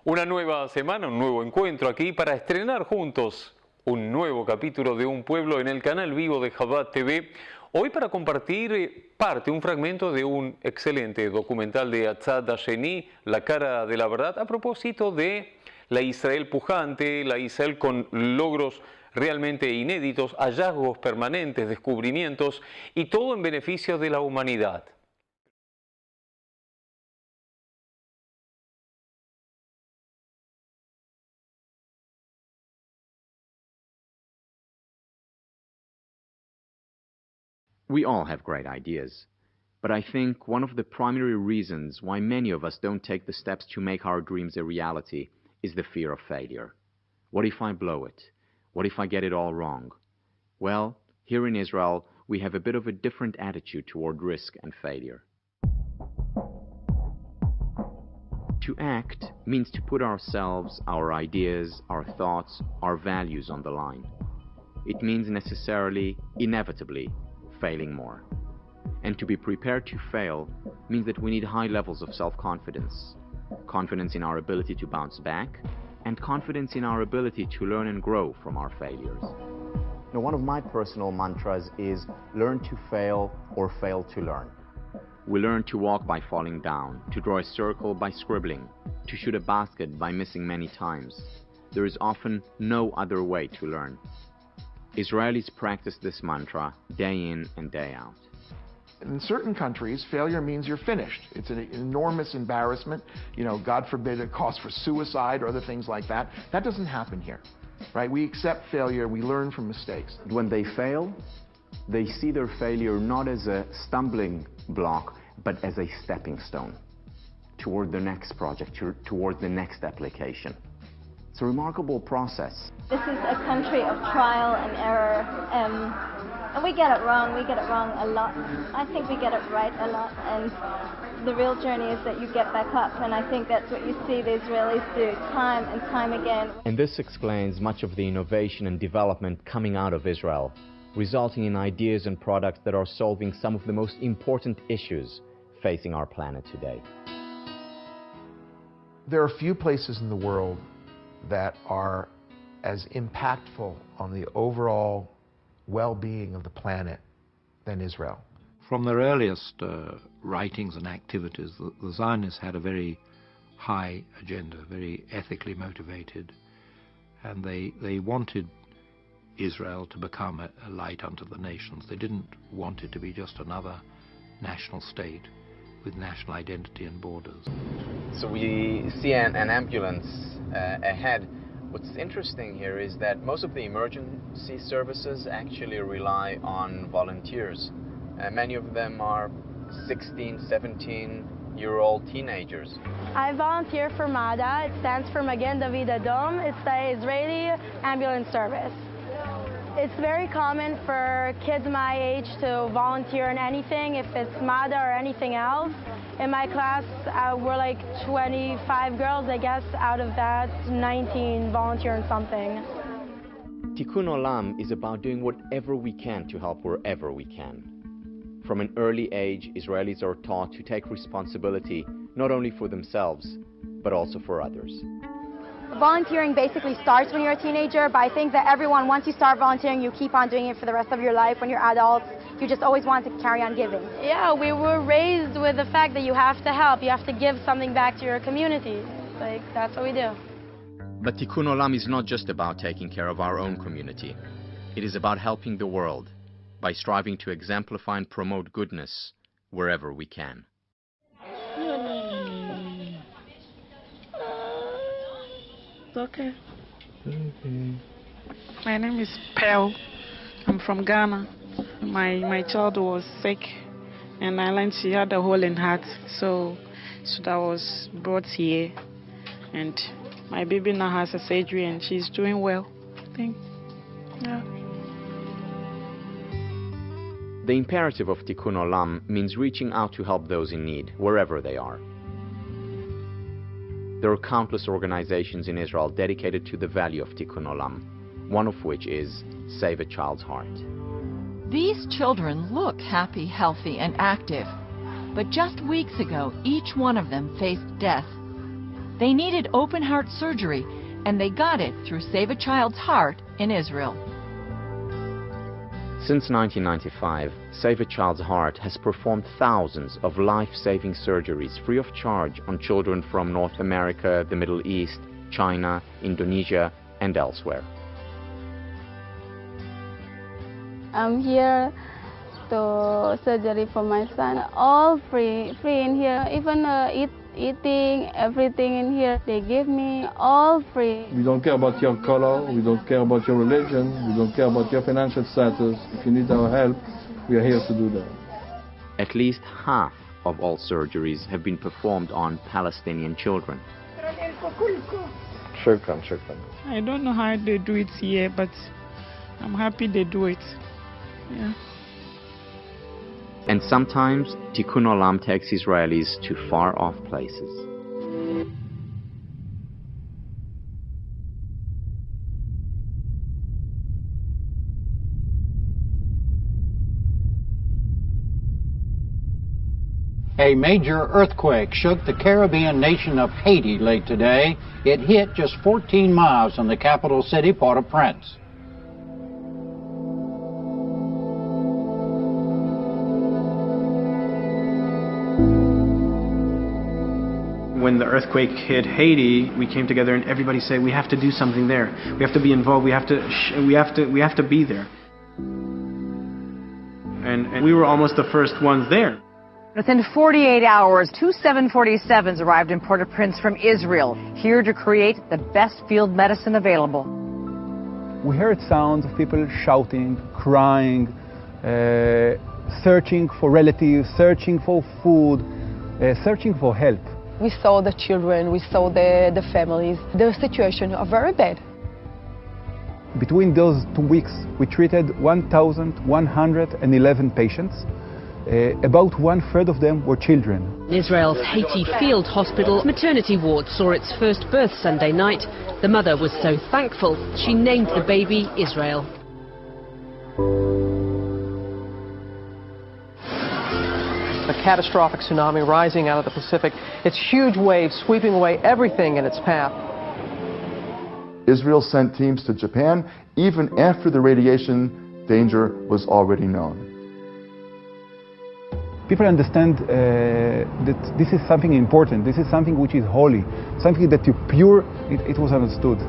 Una nueva semana, un nuevo encuentro aquí para estrenar juntos un nuevo capítulo de Un Pueblo en el canal vivo de Chabad TV. Hoy para compartir un fragmento de un excelente documental de Atzad Hasheni, La cara de la verdad, a propósito de la Israel pujante, la Israel con logros realmente inéditos, hallazgos permanentes, descubrimientos y todo en beneficio de la humanidad. We all have great ideas, but I think one of the primary reasons why many of us don't take the steps to make our dreams a reality is the fear of failure. What if I blow it? What if I get it all wrong? Well, here in Israel, we have a bit of a different attitude toward risk and failure. To act means to put ourselves, our ideas, our thoughts, our values on the line. It means necessarily, inevitably, failing more. And to be prepared to fail means that we need high levels of self-confidence. Confidence in our ability to bounce back, and confidence in our ability to learn and grow from our failures. Now, one of my personal mantras is learn to fail or fail to learn. We learn to walk by falling down, to draw a circle by scribbling, to shoot a basket by missing many times. There is often no other way to learn. Israelis practice this mantra day in and day out. In certain countries, failure means you're finished. It's an enormous embarrassment. You know, God forbid a cause for suicide or other things like that. That doesn't happen here, right? We accept failure, we learn from mistakes. When they fail, they see their failure not as a stumbling block, but as a stepping stone toward the next project, toward the next application. It's a remarkable process. This is a country of trial and error, and we get it wrong. We get it wrong a lot. I think we get it right a lot, and the real journey is that you get back up, and I think that's what you see the Israelis do time and time again. And this explains much of the innovation and development coming out of Israel, resulting in ideas and products that are solving some of the most important issues facing our planet today. There are few places in the world that are as impactful on the overall well-being of the planet than Israel. From their earliest writings and activities, the Zionists had a very high agenda, very ethically motivated, and they wanted Israel to become a light unto the nations. They didn't want it to be just another national state with national identity and borders. So we see an ambulance ahead. What's interesting here is that most of the emergency services actually rely on volunteers. Many of them are 16, 17-year-old teenagers. I volunteer for MADA. It stands for Magen David Adom. It's the Israeli ambulance service. It's very common for kids my age to volunteer in anything, if it's MADA or anything else. In my class, we're like 25 girls, I guess. Out of that, 19 volunteer in something. Tikkun Olam is about doing whatever we can to help wherever we can. From an early age, Israelis are taught to take responsibility not only for themselves, but also for others. Volunteering basically starts when you're a teenager, but I think that everyone, once you start volunteering, you keep on doing it for the rest of your life. When you're adults, you just always want to carry on giving. Yeah, we were raised with the fact that you have to help, you have to give something back to your community. Like, that's what we do. But Tikkun Olam is not just about taking care of our own community. It is about helping the world by striving to exemplify and promote goodness wherever we can. Okay. My name is Pearl. I'm from Ghana. My child was sick, and I learned she had a hole in heart, so that was brought here, and my baby now has a surgery, and she's doing well. I think. Yeah. The imperative of Tikkun Olam means reaching out to help those in need, wherever they are. There are countless organizations in Israel dedicated to the value of Tikkun Olam, one of which is Save a Child's Heart. These children look happy, healthy, and active, but just weeks ago, each one of them faced death. They needed open-heart surgery, and they got it through Save a Child's Heart in Israel. Since 1995, Save a Child's Heart has performed thousands of life-saving surgeries free of charge on children from North America, the Middle East, China, Indonesia, and elsewhere. I'm here to surgery for my son, all free in here, even eating, everything in here, they give me all free. We don't care about your color, we don't care about your religion, we don't care about your financial status. If you need our help, we are here to do that. At least half of all surgeries have been performed on Palestinian children. Shukran. I don't know how they do it here, but I'm happy they do it. Yeah. And sometimes Tikkun Olam takes Israelis to far-off places. A major earthquake shook the Caribbean nation of Haiti late today. It hit just 14 miles from the capital city, Port-au-Prince. When the earthquake hit Haiti, we came together and everybody said, we have to do something there. We have to be involved. We have to be there. And we were almost the first ones there. Within 48 hours, 2 747s arrived in Port-au-Prince from Israel, here to create the best field medicine available. We heard sounds of people shouting, crying, searching for relatives, searching for food, searching for help. We saw the children, we saw the families. Their situation are very bad. Between those 2 weeks, we treated 1,111 patients. About 1/3 of them were children. Israel's Haiti Field Hospital maternity ward saw its first birth Sunday night. The mother was so thankful, she named the baby Israel. A catastrophic tsunami rising out of the Pacific. Its huge waves sweeping away everything in its path. Israel sent teams to Japan even after the radiation danger was already known. People understand that this is something important, this is something which is holy, something that you pure, it was understood.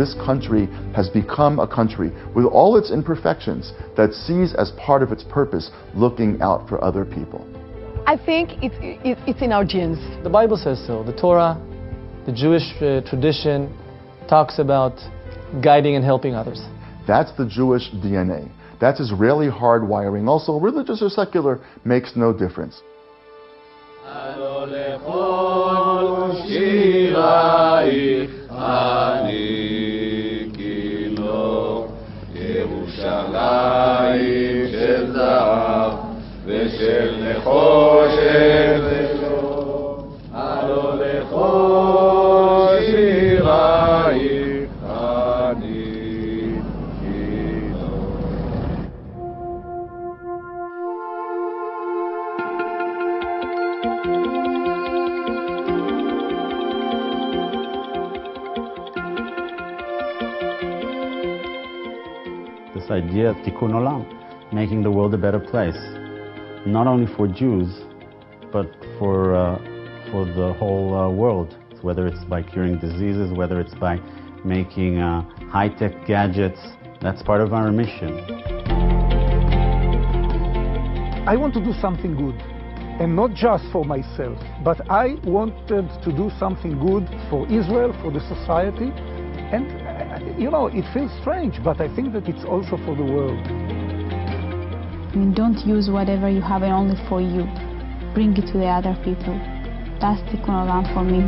This country has become a country with all its imperfections that sees as part of its purpose looking out for other people. I think it's in our genes. The Bible says so. The Torah, the Jewish tradition talks about guiding and helping others. That's the Jewish DNA. That's Israeli hardwiring. Also, religious or secular makes no difference. This idea of Tikkun Olam, making the world a better place, not only for Jews, but for the whole world, whether it's by curing diseases, whether it's by making high-tech gadgets. That's part of our mission. I want to do something good, and not just for myself, but I wanted to do something good for Israel, for the society, and you know, it feels strange, but I think that it's also for the world. I mean, don't use whatever you have only for you. Bring it to the other people. That's Tikkun Olam for me.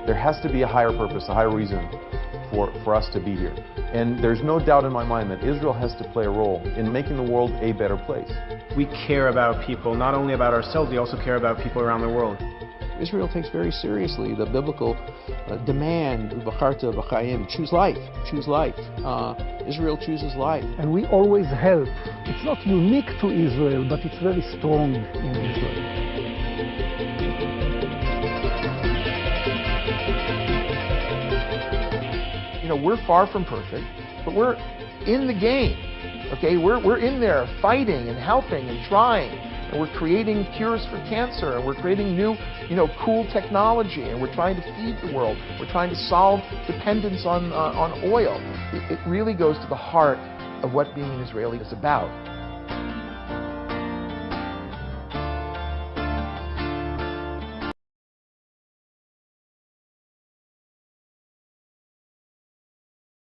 There has to be a higher purpose, a higher reason for us to be here. And there's no doubt in my mind that Israel has to play a role in making the world a better place. We care about people, not only about ourselves, we also care about people around the world. Israel takes very seriously the biblical demand, v'charta v'chayim, choose life, choose life. Israel chooses life. And we always help. It's not unique to Israel, but it's very strong in Israel. You know, we're far from perfect, but we're in the game. Okay, we're in there fighting and helping and trying, and we're creating cures for cancer, and we're creating new, cool technology, and we're trying to feed the world. We're trying to solve dependence on oil. It really goes to the heart of what being an Israeli is about.